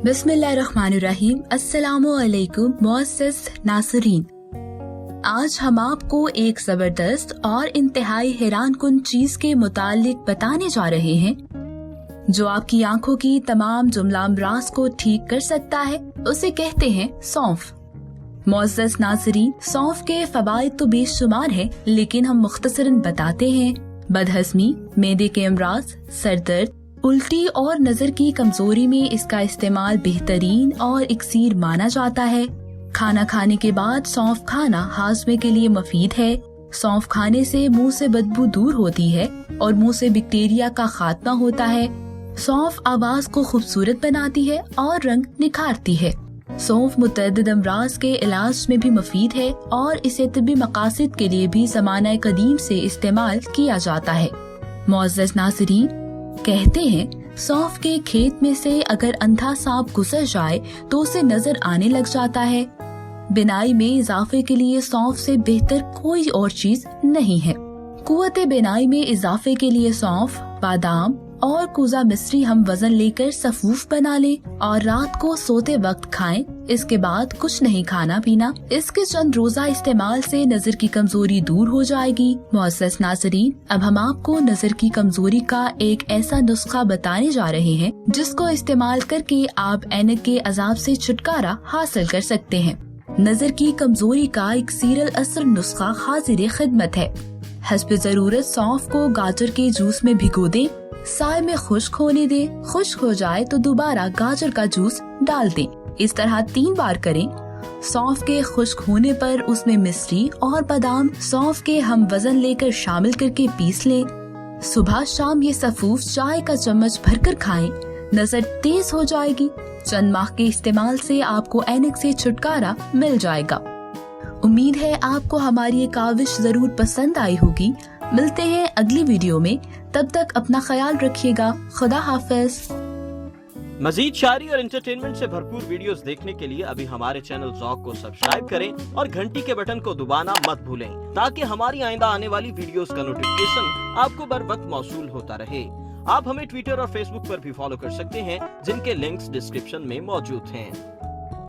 बिस्मिल्लाहिर्रहमानिर्रहीम। अस्सलामु अलैकुम मुअज़्ज़ज़ नाज़रीन। आज हम आपको एक जबरदस्त और इंतहाई हैरान कुन चीज के मुतालिक बताने जा रहे हैं जो आपकी आंखों की तमाम जुमला अमराज को ठीक कर सकता है। उसे कहते हैं सौंफ। मुअज़्ज़ज़ नाज़रीन, सौंफ के फवाइद तो बेशुमार हैं, लेकिन हम मुख्तसरन बताते हैं। बदहज़मी, मैदे के अमराज, सरदर्द, उल्टी और नजर की कमजोरी में इसका इस्तेमाल बेहतरीन और इक्सीर माना जाता है। खाना खाने के बाद सौंफ खाना हाजमे के लिए मुफीद है। सौंफ खाने से मुंह से बदबू दूर होती है और मुंह से बैक्टीरिया का खात्मा होता है। सौंफ आवाज को खूबसूरत बनाती है और रंग निखारती है। सौंफ मुतअद्दिद अमराज के इलाज में भी मुफीद है और इसे तिब्बी मकासद के लिए भी ज़माना कदीम से इस्तेमाल किया जाता है। मुअज़्ज़ज़ नाज़रीन, कहते हैं सौंफ के खेत में से अगर अंधा सांप गुजर जाए तो उसे नजर आने लग जाता है। बिनाई में इजाफे के लिए सौंफ से बेहतर कोई और चीज नहीं है। कुव्वत बिनाई में इजाफे के लिए सौंफ, बादाम और कुजा मिस्री हम वजन लेकर सफूफ बना लें और रात को सोते वक्त खाएं। इसके बाद कुछ नहीं खाना पीना। इसके चंद रोजा इस्तेमाल से नजर की कमजोरी दूर हो जाएगी। मुअज़्ज़ज़ नाज़रीन, अब हम आपको नजर की कमजोरी का एक ऐसा नुस्खा बताने जा रहे हैं जिसको इस्तेमाल करके आप ऐनक के अजाब से छुटकारा हासिल कर सकते हैं। नजर की कमजोरी का एक सीरल असर नुस्खा हाजिर खिदमत है। हस्ब जरूरत सौंफ को गाजर के जूस में भिगो दें, साए में खुश्क होने दें। खुश्क हो जाए तो दोबारा गाजर का जूस डाल दें। इस तरह 3 बार करें। सौंफ के खुश्क होने पर उसमें मिश्री और बादाम सौंफ के हम वजन लेकर शामिल करके पीस लें। सुबह शाम ये सफूफ चाय का चम्मच भरकर खाएं। नजर तेज हो जाएगी। चंद माह के इस्तेमाल से आपको ऐनक से छुटकारा मिल जाएगा। उम्मीद है आपको हमारी ये काविश जरूर पसंद आई होगी। मिलते हैं अगली वीडियो में, तब तक अपना ख्याल रखिएगा। खुदा हाफिज। मजीद शायरी और एंटरटेनमेंट से भरपूर वीडियोस देखने के लिए अभी हमारे चैनल ज़ौक़ को सब्सक्राइब करें और घंटी के बटन को दबाना मत भूलें ताकि हमारी आइंदा आने वाली वीडियोस का नोटिफिकेशन आपको बर वक्त मौसूल होता रहे। आप हमें ट्विटर और फेसबुक पर भी फॉलो कर सकते हैं जिनके लिंक्स डिस्क्रिप्शन में मौजूद हैं।